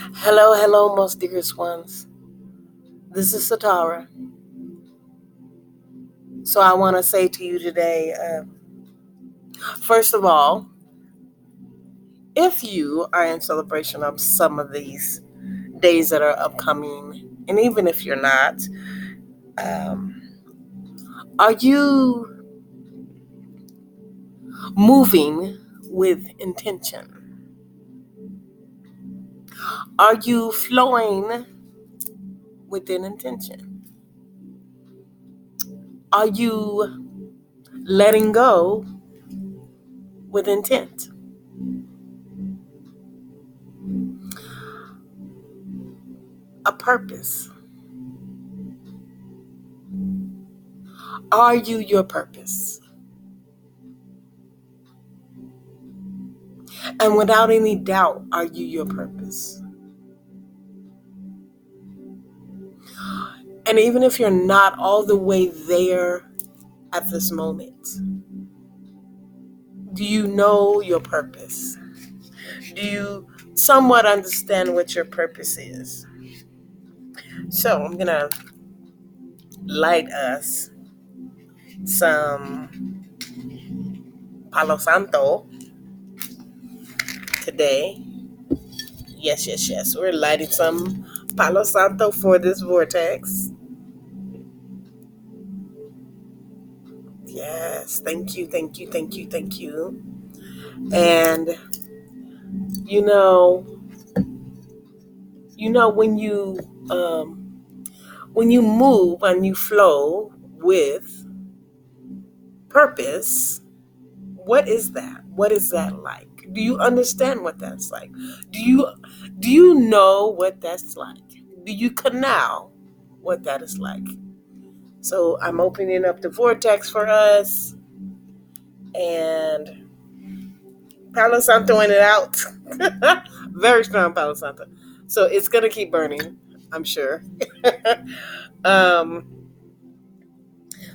Hello, hello, most dearest ones. This is Satara. So I want to say to you today, first of all, if you are in celebration of some of these days that are upcoming, and even if you're not, um, are you moving with intention? Are you flowing within intention? Are you letting go with intent? A purpose. Are you your purpose? And without any doubt, are you your purpose? And even if you're not all the way there at this moment, do you know your purpose? Do you somewhat understand what your purpose is? So I'm going to light us some Palo Santo today. Yes, yes, yes. We're lighting some Palo Santo for this vortex. Yes, thank you, thank you, thank you, thank you. And you know, um, when you move and you flow with purpose, what is that? What is that like? Do you understand what that's like? Do you know what that's like? Do you canal what that is like? So I'm opening up the vortex for us and Palo Santo in it out. Very strong Palo Santo. So it's gonna keep burning, I'm sure. um,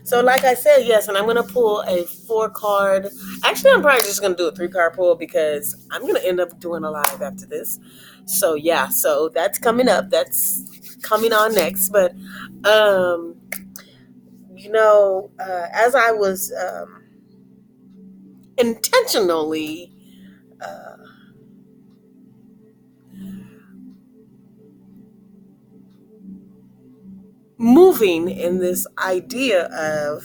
so like I said, yes, and I'm gonna pull a 4 card. Actually, I'm probably just gonna do a 3 card pull because I'm gonna end up doing a live after this. So yeah, so that's coming up. That's coming on next. But um, as I was intentionally uh, moving in this idea of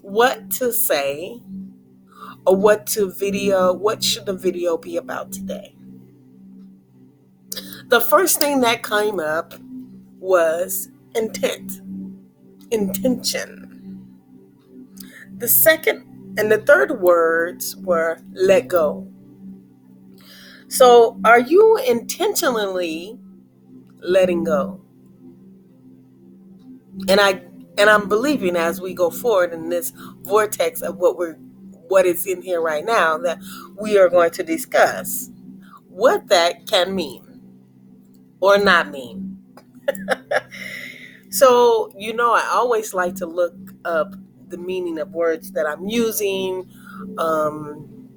what to say or what should the video be about today. The first thing that came up was intent, intention. The second and the third words were let go. So are you intentionally letting go? And I'm believing as we go forward in this vortex of what is in here right now that we are going to discuss what that can mean or not mean. So, I always like to look up the meaning of words that I'm using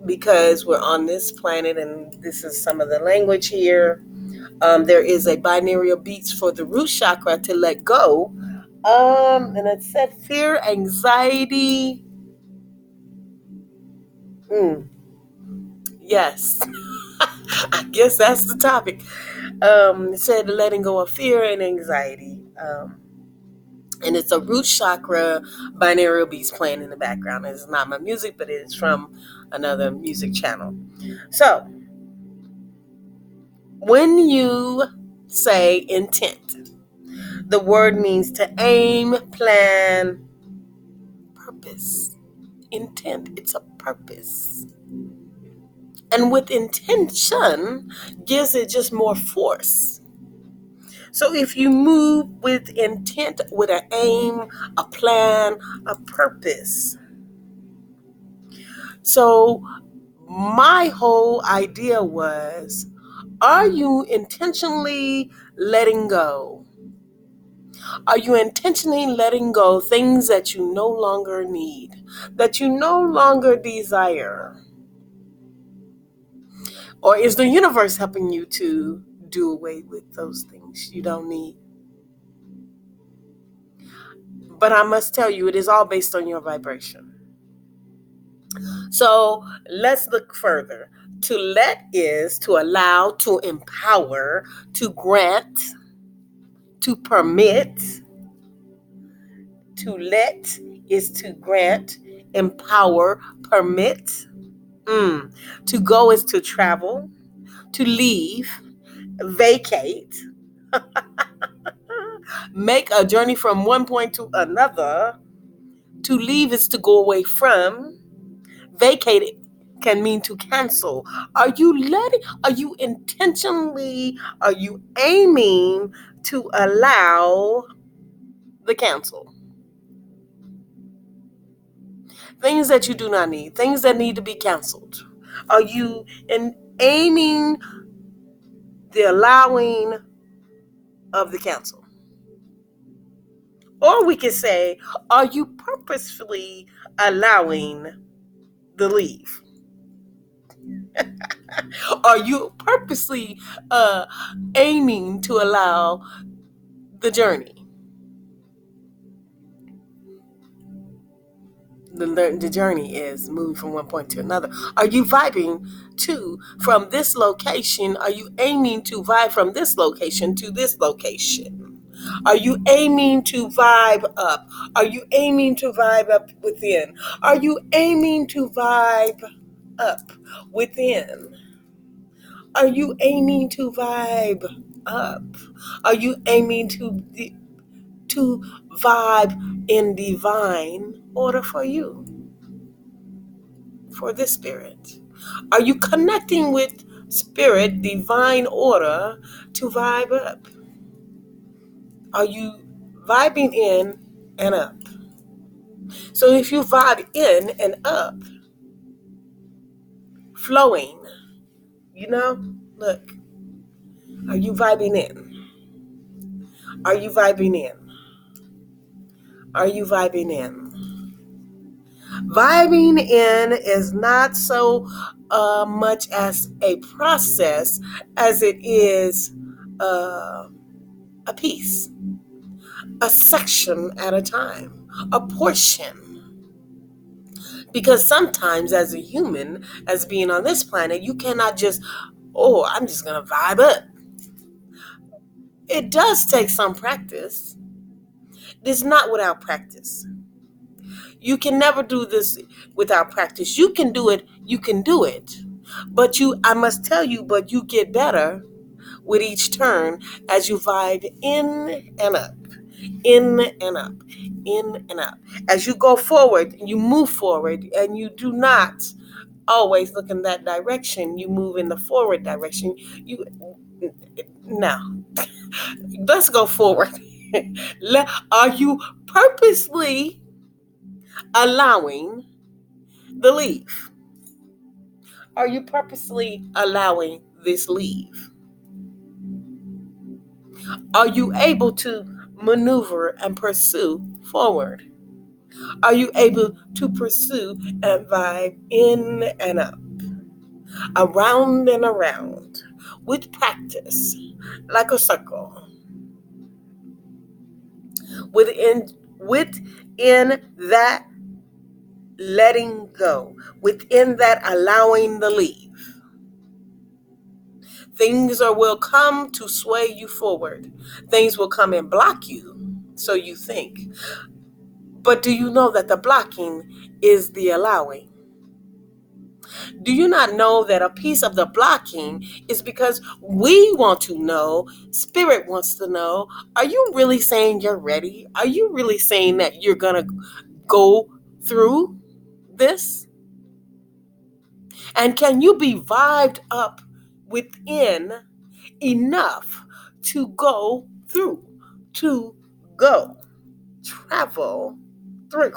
because we're on this planet and this is some of the language here. There is a binary of beats for the root chakra to let go. And it said fear, anxiety. Mm, yes, I guess that's the topic. It said letting go of fear and anxiety. And it's a root chakra binaural beats playing in the background. It's not my music, but it is from another music channel. So when you say intent, the word means to aim, plan, purpose. Intent, it's a purpose. And with intention gives it just more force. So if you move with intent, with an aim, a plan, a purpose. So my whole idea was, are you intentionally letting go? Are you intentionally letting go things that you no longer need, that you no longer desire? Or is the universe helping you to do away with those things you don't need. But I must tell you, it is all based on your vibration. So let's look further. To let is to allow, to empower, to grant, to permit. To let is to grant, empower, permit. To go is to travel, to leave, vacate, make a journey from one point to another. To leave is to go away from. Vacate can mean to cancel. Are you intentionally, are you aiming to allow the cancel? Things that you do not need, things that need to be canceled. Are you aiming the allowing of the cancel? Or we could say, are you purposefully allowing the leave? Are you purposely aiming to allow the journey? The journey is moving from one point to another. Are you vibing from this location? Are you aiming to vibe from this location to this location? Are you aiming to vibe up? Are you aiming to vibe up within? Are you aiming to vibe up within? Are you aiming to vibe up? Are you aiming to vibe in divine order for you, for this spirit? Are you connecting with spirit, divine order to vibe up? Are you vibing in and up? So if you vibe in and up, flowing, look, are you vibing in? Are you vibing in? Are you vibing in? Vibing in is not so much as a process as it is a piece, a section at a time, a portion. Because sometimes as a human, as being on this planet, you cannot just, I'm just going to vibe up. It does take some practice. It is not without practice. You can never do this without practice. You can do it. But I must tell you, but you get better with each turn as you vibe in and up, in and up, in and up. As you go forward, you move forward, and you do not always look in that direction. You move in the forward direction. Now, let's go forward. Are you purposely allowing the leave? Are you purposely allowing this leave? Are you able to maneuver and pursue forward? Are you able to pursue and vibe in and up, around and around, with practice, like a circle, within that letting go, within that allowing the leave? Things will come to sway you forward. Things will come and block you, so you think. But do you know that the blocking is the allowing? Do you not know that a piece of the blocking is because we want to know, spirit wants to know, are you really saying you're ready? Are you really saying that you're going to go through this? And can you be vibed up within enough to go through, to go, travel through?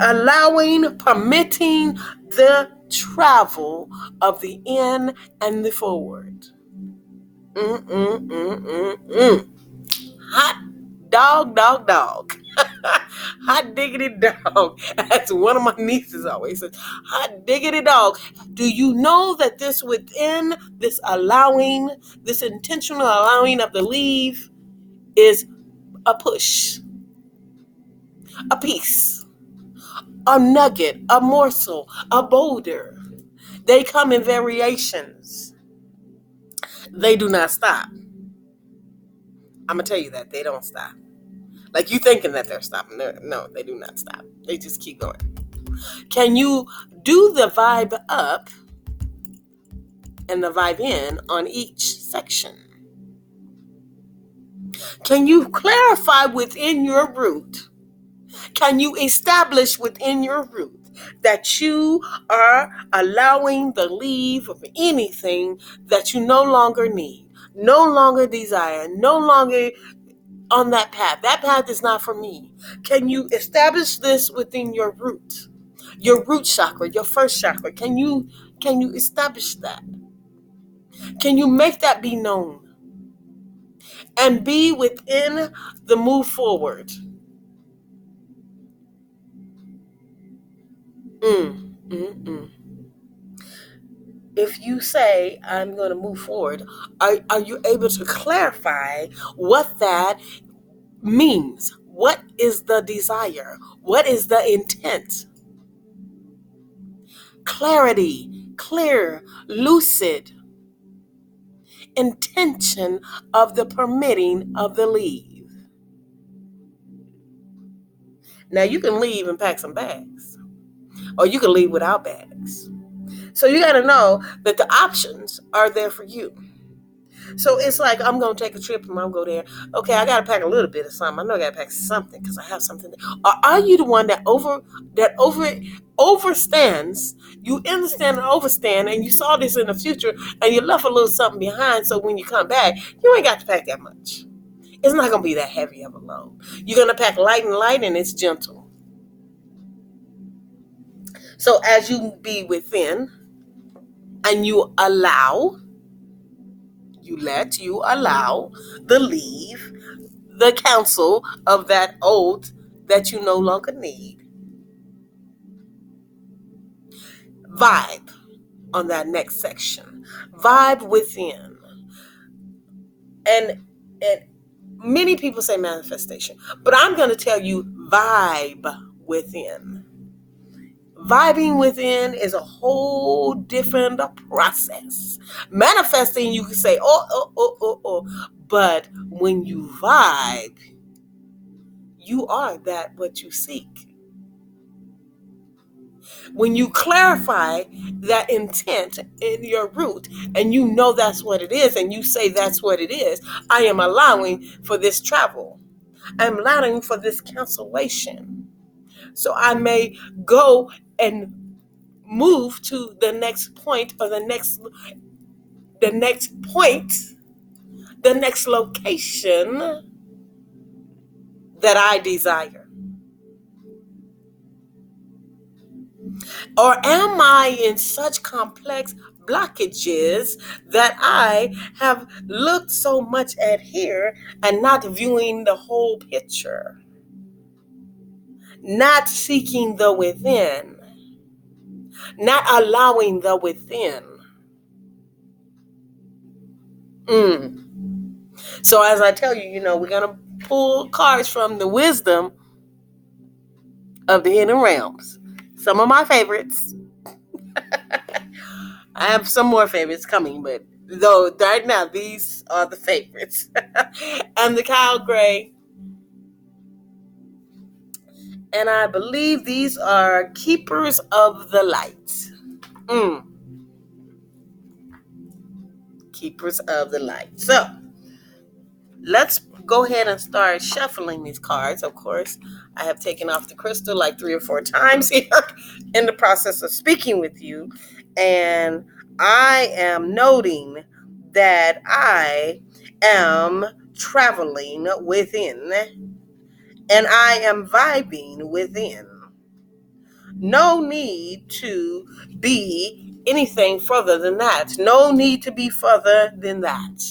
Allowing, permitting the travel of the in and the forward. Hot dog. Hot diggity dog. As one of my nieces always says, hot diggity dog. Do you know that this within this allowing, this intentional allowing of the leave is a push, a piece, a nugget, a morsel, a boulder. They come in variations. They do not stop. I'm going to tell you that. They don't stop. Like you thinking that they're stopping. No, they do not stop. They just keep going. Can you do the vibe up and the vibe in on each section? Can you clarify within your root? Can you establish within your root that you are allowing the leave of anything that you no longer need, no longer desire, no longer on that path? That path is not for me. Can you establish this within your root chakra, your first chakra? Can you establish that? Can you make that be known and be within the move forward? If you say, I'm going to move forward, are you able to clarify what that means? What is the desire? What is the intent? Clarity, clear, lucid intention of the permitting of the leave. Now you can leave and pack some bags, or you can leave without bags. So you got to know that the options are there for you. So it's like, I'm going to take a trip and I'm going to go there. Okay, I got to pack a little bit of something. I know I got to pack something because I have something there. Or are you the one that overstands? You understand and overstand, and you saw this in the future, and you left a little something behind, so when you come back, you ain't got to pack that much. It's not going to be that heavy of a load. You're going to pack light, and it's gentle. So as you be within and you allow the leave, the counsel of that oath that you no longer need. Vibe on that next section. Vibe within. And many people say manifestation, but I'm going to tell you vibe within. Vibing within is a whole different process. Manifesting, you can say, oh. But when you vibe, you are that what you seek. When you clarify that intent in your root and you know that's what it is and you say that's what it is, I am allowing for this travel. I'm allowing for this cancellation. So I may go and move to the next point or the next point, the next location that I desire. Or am I in such complex blockages that I have looked so much at here and not viewing the whole picture? Not seeking the within. Not allowing the within. So as I tell you, we're going to pull cards from the wisdom of the hidden realms. Some of my favorites. I have some more favorites coming, but though right now these are the favorites. And the Kyle Gray. And I believe these are keepers of the light. Keepers of the light. So let's go ahead and start shuffling these cards. Of course, I have taken off the crystal like 3 or 4 times here in the process of speaking with you. And I am noting that I am traveling within and I am vibing within. No need to be anything further than that. No need to be further than that.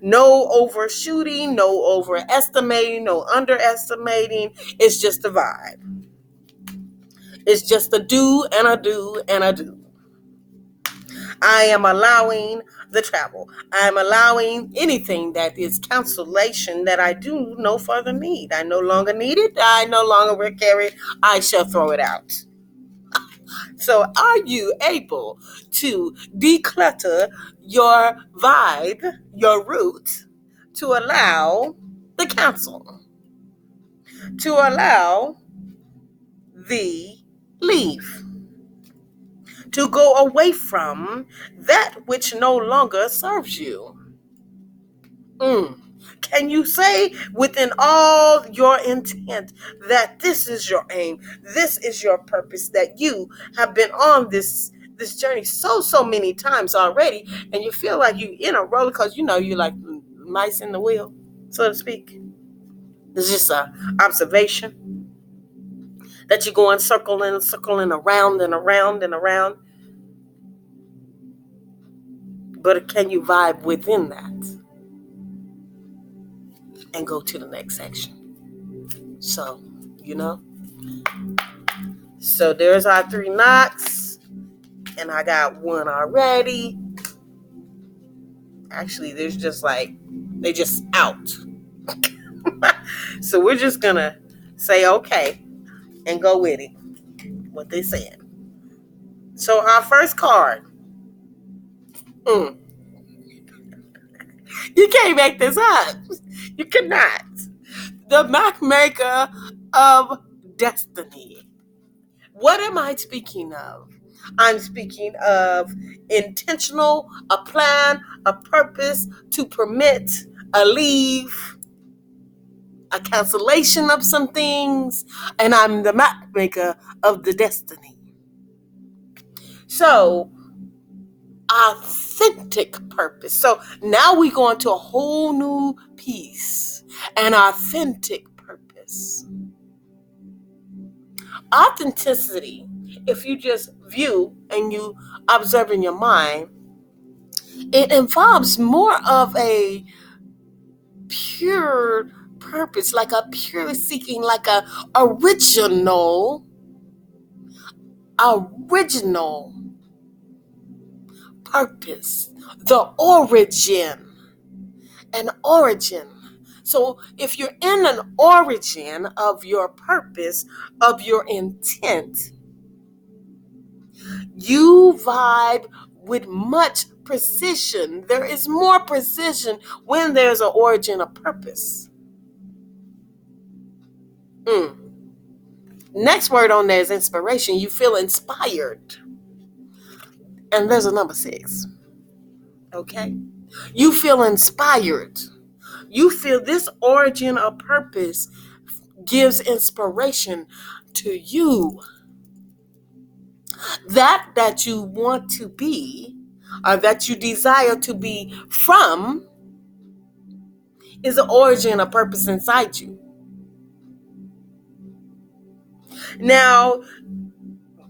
No overshooting, no overestimating, no underestimating. It's just a vibe. It's just a do and a do and a do. I am allowing the travel. I'm allowing anything that is cancellation that I do no further need. I no longer need it. I no longer will carry it. I shall throw it out. So, are you able to declutter your vibe, your root, to allow the cancel, to allow the leave, to go away from that which no longer serves you? Mm. Can you say within all your intent that this is your aim, this is your purpose, that you have been on this journey so many times already, and you feel like you in a roller coaster, you're like mice in the wheel, so to speak. It's just a observation that you're going circling around and around and around. But can you vibe within that and go to the next section? So, So there's our 3 knocks, and I got one already. Actually, there's just they just out. So we're just gonna say okay and go with it, what they said. So our first card. You can't make this up. You cannot. The mapmaker of destiny. What am I speaking of? I'm speaking of intentional, a plan, a purpose to permit a leave, a cancellation of some things, and I'm the map maker of the destiny. So, authentic purpose. So now we go into a whole new piece, an authentic purpose. Authenticity, if you just view and you observe in your mind, it involves more of a pure purpose, like a pure seeking, like a original purpose, the origin. So if you're in an origin of your purpose, of your intent, you vibe with much precision. There is more precision when there's an origin of purpose. Next word on there is inspiration. You feel inspired. And there's a number 6. Okay? You feel inspired. You feel this origin of purpose gives inspiration to you. That you want to be, or that you desire to be from, is the origin of purpose inside you. Now,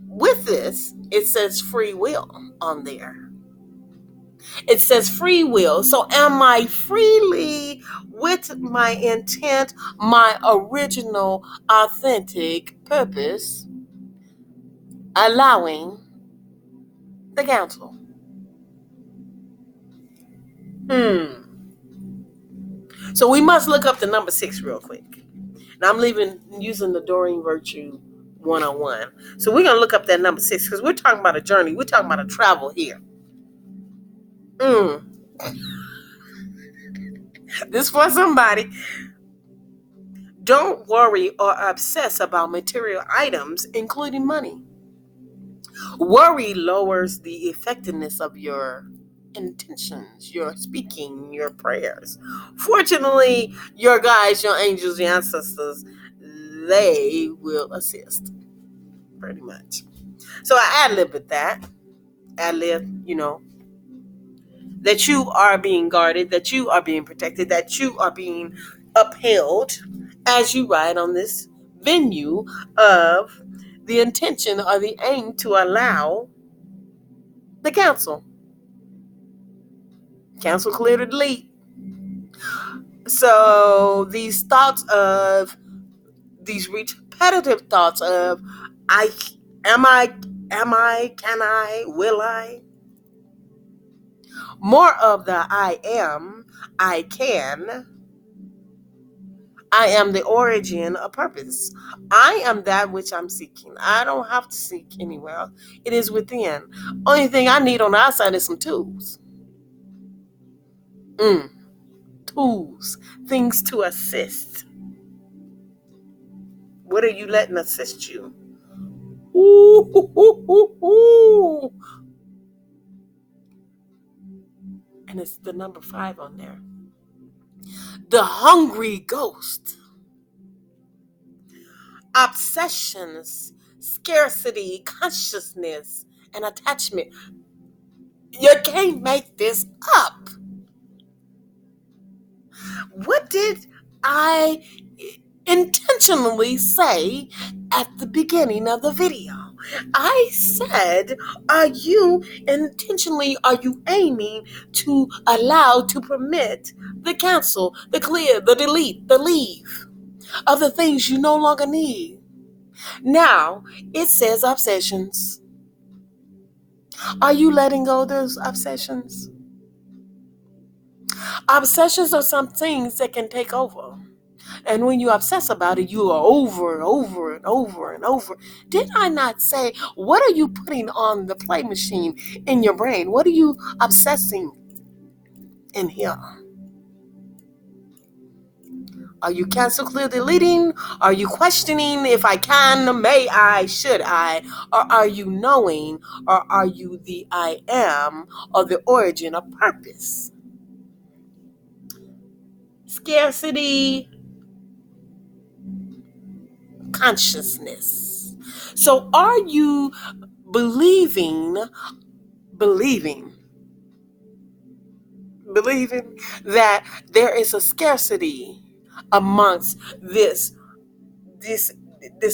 with this, it says free will on there. It says free will. So am I freely, with my intent, my original, authentic purpose, allowing the counsel? So we must look up the number 6 real quick. Now I'm using the Doreen Virtue 101. So we're going to look up that number 6 because we're talking about a journey. We're talking about a travel here. This for somebody. Don't worry or obsess about material items, including money. Worry lowers the effectiveness of your intentions, your speaking, your prayers. Fortunately, your guides, your angels, your ancestors, they will assist. Pretty much. So I ad-lib with that. Ad-lib, that you are being guarded, that you are being protected, that you are being upheld as you ride on this venue of the intention or the aim to allow the counsel. Counsel clear to delete. So these repetitive thoughts of I am I, can I, will I? More of the I can, I am the origin of purpose. I am that which I'm seeking. I don't have to seek anywhere else. It is within. Only thing I need on the outside is some tools. Tools. Things to assist. What are you letting assist you? Ooh, ooh, ooh, ooh. And it's the number 5 on there. The hungry ghost. Obsessions, scarcity, consciousness, and attachment. You can't make this up. What did I intentionally say at the beginning of the video? I said, are you aiming to allow, to permit the cancel, the clear, the delete, the leave of the things you no longer need? Now, it says obsessions. Are you letting go of those obsessions? Obsessions are some things that can take over. And when you obsess about it, you are over and over and over and over. Did I not say, what are you putting on the play machine in your brain? What are you obsessing in here? Are you cancel, clear, deleting? Are you questioning if I can, may I, should I? Or are you knowing, or are you the I am, or the origin of purpose? Scarcity, consciousness. So are you believing that there is a scarcity amongst this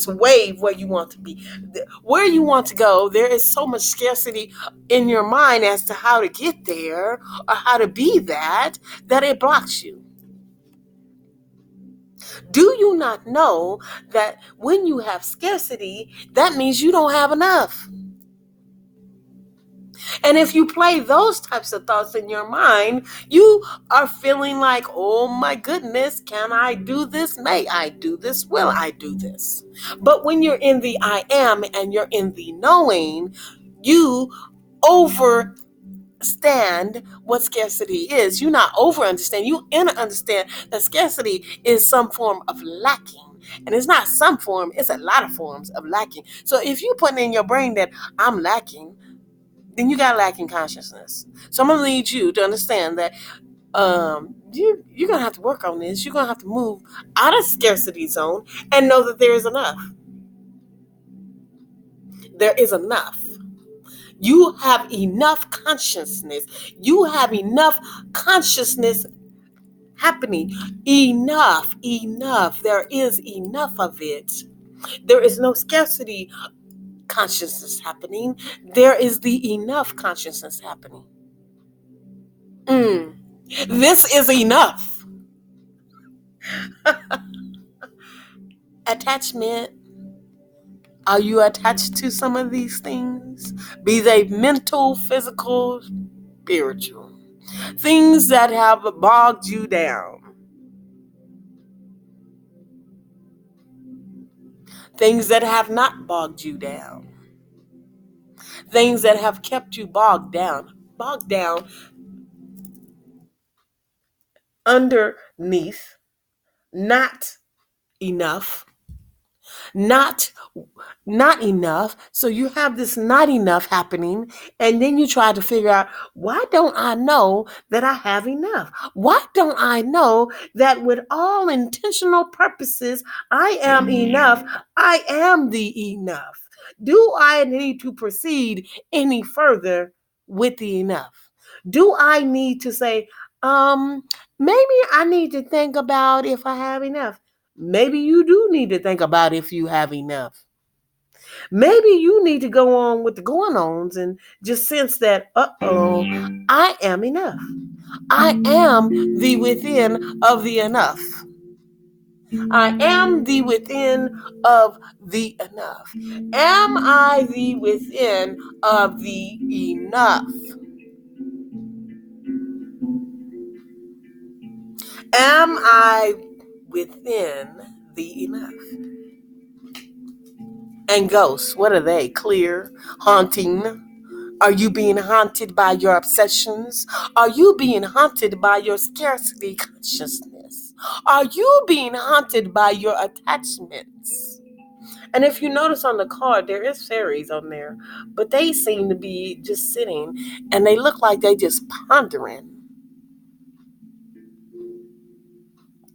wave where you want to be, where you want to go? There is so much scarcity in your mind as to how to get there or how to be that it blocks you. Do you not know that when you have scarcity, that means you don't have enough? And if you play those types of thoughts in your mind, you are feeling like, oh my goodness, can I do this? May I do this? Will I do this? But when you're in the I am and you're in the knowing, you understand what scarcity is. You not over understand, you understand that scarcity is some form of lacking. And it's not some form, it's a lot of forms of lacking. So if you put in your brain that I'm lacking, then you got lacking consciousness. So I'm going to need you to understand that you're going to have to work on this. You're going to have to move out of scarcity zone and know that there is enough. There is enough. You have enough consciousness. You have enough consciousness happening. Enough. There is enough of it. There is no scarcity consciousness happening. There is the enough consciousness happening. This is enough. Attachment. Are you attached to some of these things? Be they mental, physical, spiritual. Things that have bogged you down. Things that have not bogged you down. Things that have kept you bogged down. Bogged down underneath. Not enough. Not enough. So you have this not enough happening, and then you try to figure out, why don't I know that I have enough? Why don't I know that with all intentional purposes, I am enough? I am the enough. Do I need to proceed any further with the enough? Do I need to say, maybe I need to think about if I have enough? Maybe you do need to think about if you have enough. Maybe you need to go on with the going-ons and just sense that, I am enough. I am the within of the enough. I am the within of the enough. Am I the within of the enough? Am I within the enough? And ghosts, what are they? Clear, haunting. Are you being haunted by your obsessions? Are you being haunted by your scarcity consciousness? Are you being haunted by your attachments? And if you notice on the card, there is fairies on there, but they seem to be just sitting and they look like they just pondering.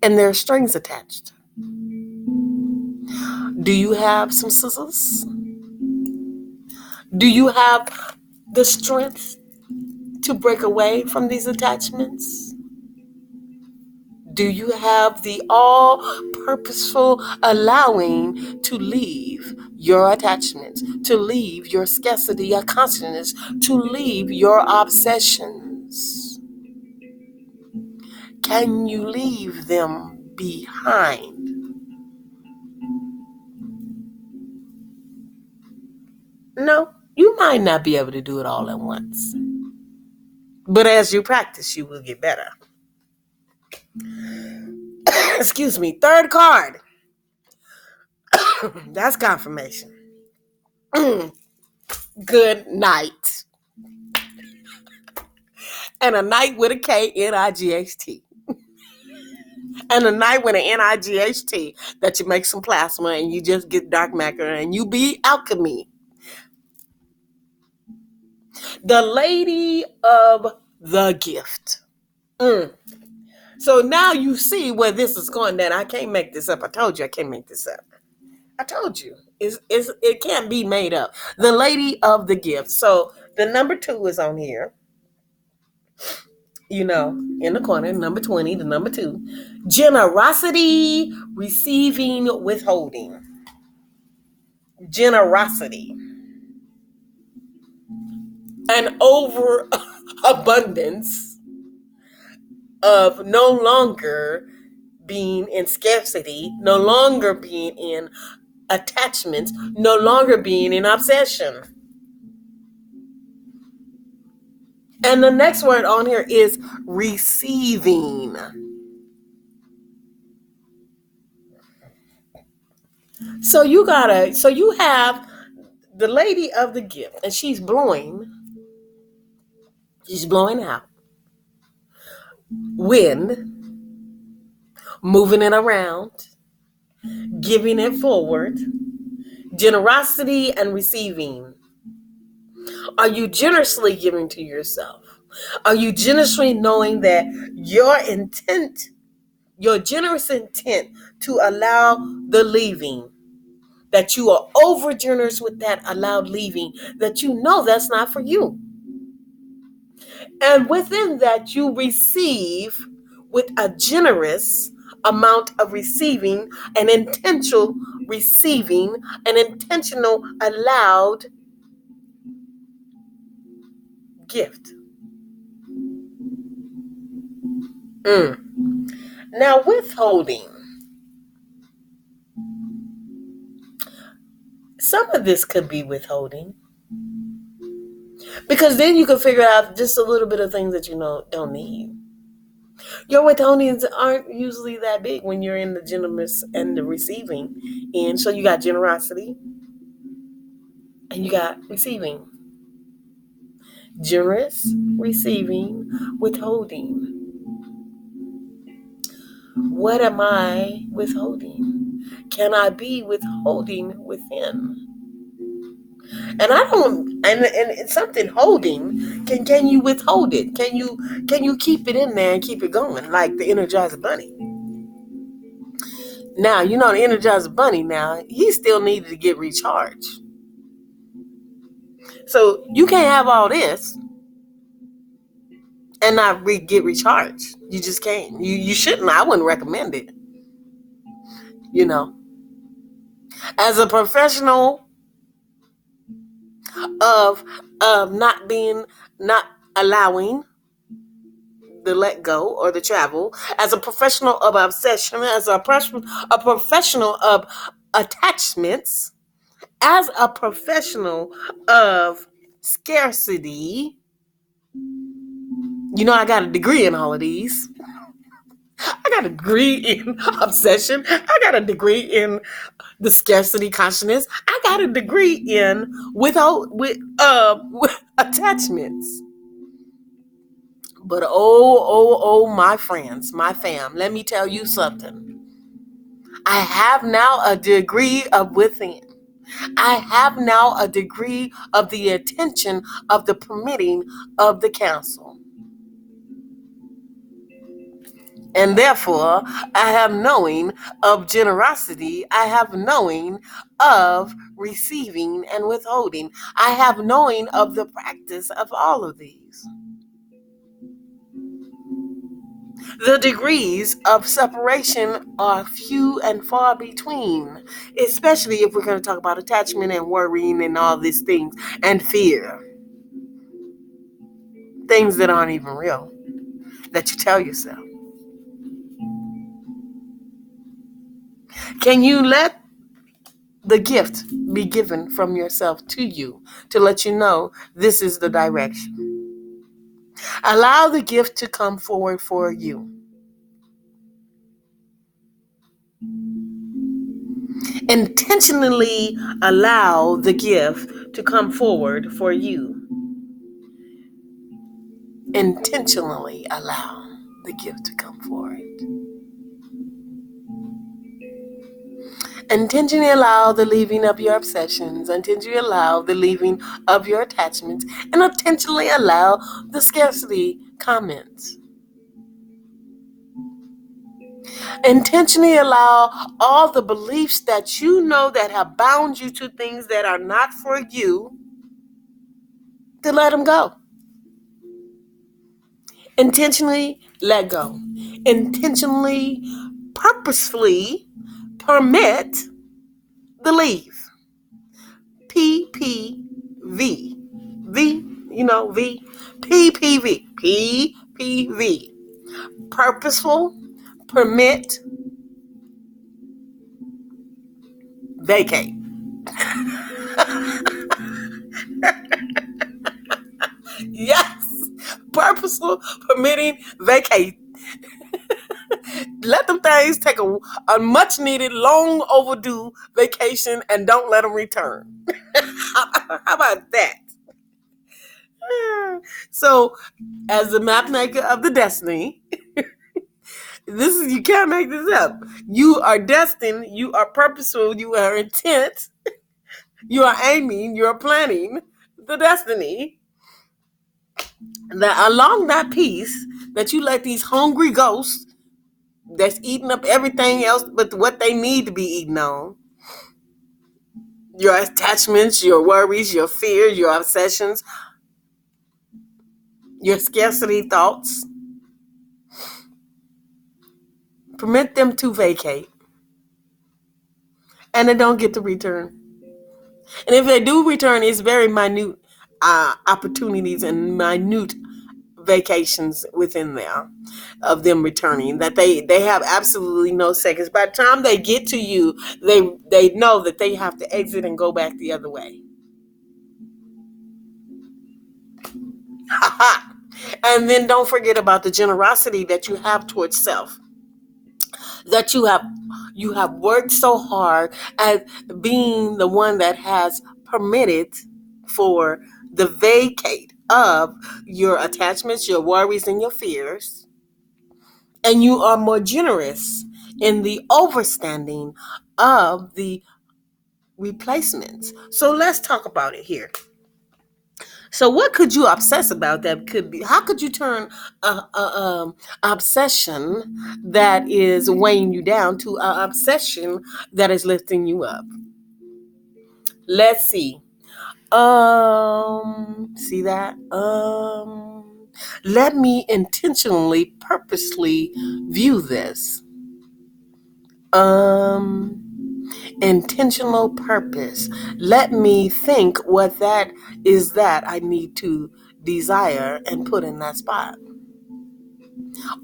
And there are strings attached. Do you have some scissors? Do you have the strength to break away from these attachments? Do you have the all purposeful allowing to leave your attachments, to leave your scarcity of consciousness, to leave your obsessions? Can you leave them behind? No, you might not be able to do it all at once. But as you practice, you will get better. Excuse me. Third card. That's confirmation. Good night. And a night with a K-N-I-G-H-T. And a night with an N-I-G-H-T that you make some plasma and you just get dark matter and you be alchemy. The Lady of the Gift. So now you see where this is going. That I can't make this up. I told you I can't make this up. I told you. It can't be made up. The Lady of the Gift. So the number 2 is on here. In the corner, number 20, the number 2. Generosity, receiving, withholding. Generosity. An overabundance of no longer being in scarcity, no longer being in attachments, no longer being in obsession. And the next word on here is receiving. So you have the Lady of the Gift, and she's blowing out. Wind, moving it around, giving it forward, generosity and receiving. Are you generously giving to yourself? Are you generously knowing that your generous intent to allow the leaving, that you are over generous with that allowed leaving, that you know that's not for you? And within that, you receive with a generous amount of receiving, an intentional receiving, an intentional allowed gift. Now, withholding. Some of this could be withholding. Because then you can figure out just a little bit of things that you don't need. Your withholdings aren't usually that big when you're in the generous and the receiving. And so you got generosity and you got receiving. Generous, receiving, withholding. What am I withholding? Can I be withholding within? And it's something holding. Can you withhold it? Can you keep it in there and keep it going like the Energizer Bunny? Now, the Energizer Bunny now, he still needed to get recharged. So you can't have all this and not get recharged. You just can't. You shouldn't. I wouldn't recommend it. As a professional of not allowing the let go or the travel, as a professional of obsession, as a professional of attachments, as a professional of scarcity. I got a degree in all of these. I got a degree in obsession. I got a degree in the scarcity consciousness. I got a degree in with attachments. But oh, my friends, my fam, let me tell you something. I have now a degree of within. I have now a degree of the attention of the permitting of the counsel. And therefore, I have knowing of generosity. I have knowing of receiving and withholding. I have knowing of the practice of all of these. The degrees of separation are few and far between, especially if we're going to talk about attachment and worrying and all these things and fear. Things that aren't even real, that you tell yourself. Can you let the gift be given from yourself to you to let you know this is the direction? Allow the gift to come forward for you. Intentionally allow the gift to come forward for you. Intentionally allow the gift to come forward. Intentionally allow the leaving of your obsessions. Intentionally allow the leaving of your attachments. And intentionally allow the scarcity comments. Intentionally allow all the beliefs that you know that have bound you to things that are not for you to let them go. Intentionally let go. Intentionally, purposefully permit the leave. PPV. V, V. PPV. PPV. Purposeful, permit, vacate. Yes. Purposeful, permitting, vacate. Let them things take a much needed, long overdue vacation and don't let them return. How about that? So, as the map maker of the destiny, you can't make this up. You are destined, you are purposeful, you are intent, you are aiming, you are planning the destiny. That along that piece, that you let these hungry ghosts that's eating up everything else but what they need to be eaten on, your attachments, your worries, your fears, your obsessions, your scarcity thoughts, permit them to vacate. And they don't get to return. And if they do return, it's very minute opportunities and minute vacations within there of them returning, that they have absolutely no seconds. By the time they get to you, they know that they have to exit and go back the other way. And then don't forget about the generosity that you have towards self, that you have worked so hard at being the one that has permitted for the vacate of your attachments, your worries, and your fears. And you are more generous in the overstanding of the replacements. So let's talk about it here. So what could you obsess about that could be? How could you turn a obsession that is weighing you down to an obsession that is lifting you up? Let's see. See that? Let me intentionally, purposely view this. Intentional purpose. Let me think what that is that I need to desire and put in that spot.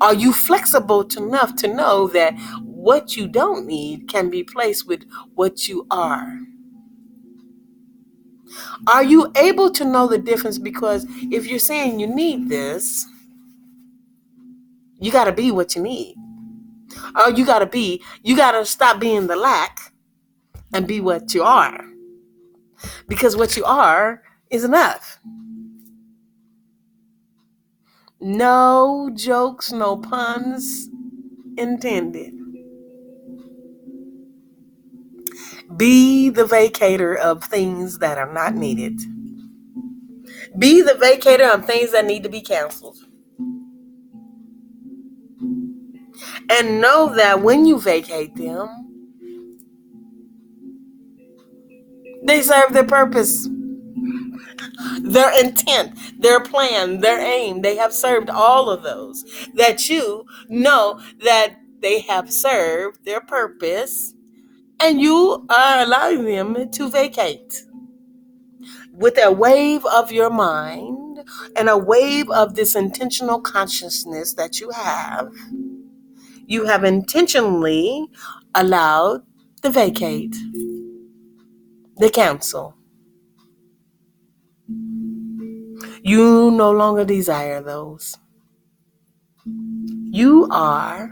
Are you flexible enough to know that what you don't need can be placed with what you are? Are you able to know the difference? Because if you're saying you need this, you got to be what you need. Or you got to stop being the lack and be what you are. Because what you are is enough. No jokes, no puns intended. Be the vacator of things that are not needed. Be the vacator of things that need to be canceled. And know that when you vacate them, they serve their purpose, their intent, their plan, their aim. They have served all of those. That you know that they have served their purpose, and you are allowing them to vacate. With a wave of your mind and a wave of this intentional consciousness that you have intentionally allowed the vacate, the cancel. You no longer desire those. You are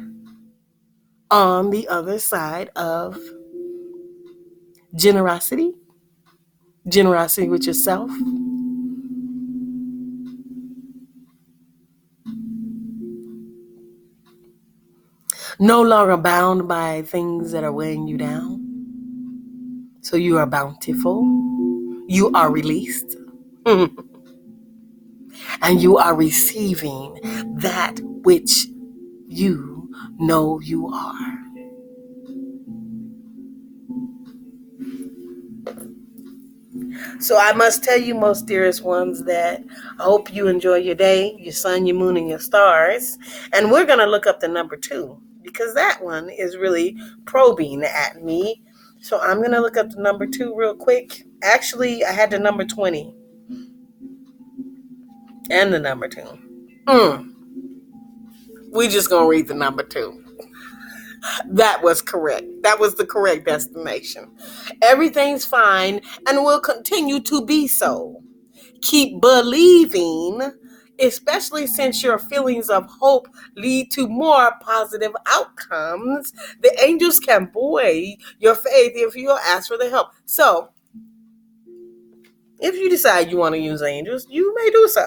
on the other side of generosity with yourself, no longer bound by things that are weighing you down. So you are bountiful, you are released, and you are receiving that which you know you are. So I must tell you, most dearest ones, that I hope you enjoy your day, your sun, your moon, and your stars. And we're going to look up the number 2 because that one is really probing at me. So I'm going to look up the number 2 real quick. Actually, I had the number 20 and the number 2. We just going to read the number 2. That was correct. That was the correct destination. Everything's fine and will continue to be so. Keep believing, especially since your feelings of hope lead to more positive outcomes. The angels can buoy your faith if you ask for the help. So, if you decide you want to use angels, you may do so.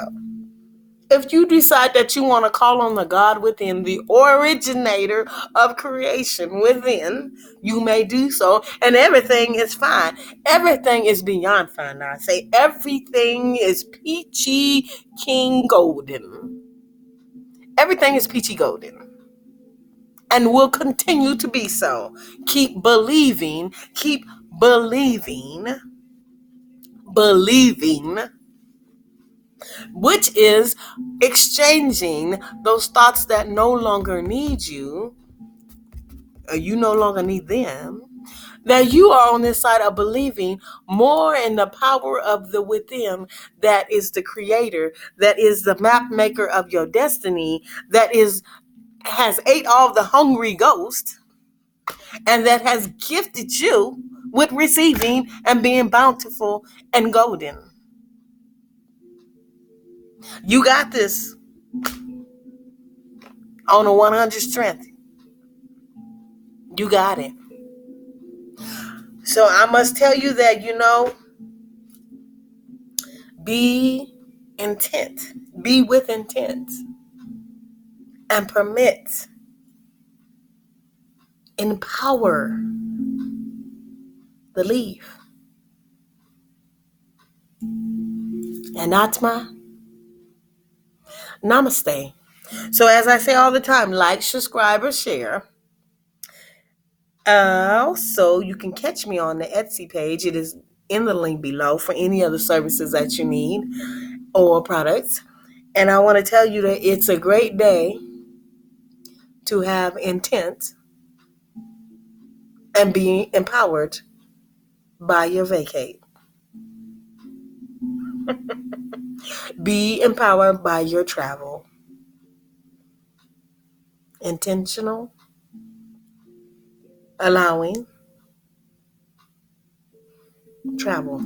If you decide that you want to call on the God within, the originator of creation within, you may do so, and everything is fine. Everything is beyond fine. Now I say everything is peachy king golden. Everything is peachy golden, and will continue to be so. Keep believing, believing, which is exchanging those thoughts that no longer need you, or you no longer need them, that you are on this side of believing more in the power of the within, that is the creator, that is the map maker of your destiny, that has ate all the hungry ghost, and that has gifted you with receiving and being bountiful and golden. You got this on a 100 strength. You got it. So I must tell you that, be intent. Be with intent. And permit. Empower the leaf. And Atma, namaste. So as I say all the time, like, subscribe, or share. Also, you can catch me on the Etsy page. It is in the link below for any other services that you need or products. And I want to tell you that it's a great day to have intent and be empowered by your vacate. Be empowered by your travel. intentional, allowing, travel.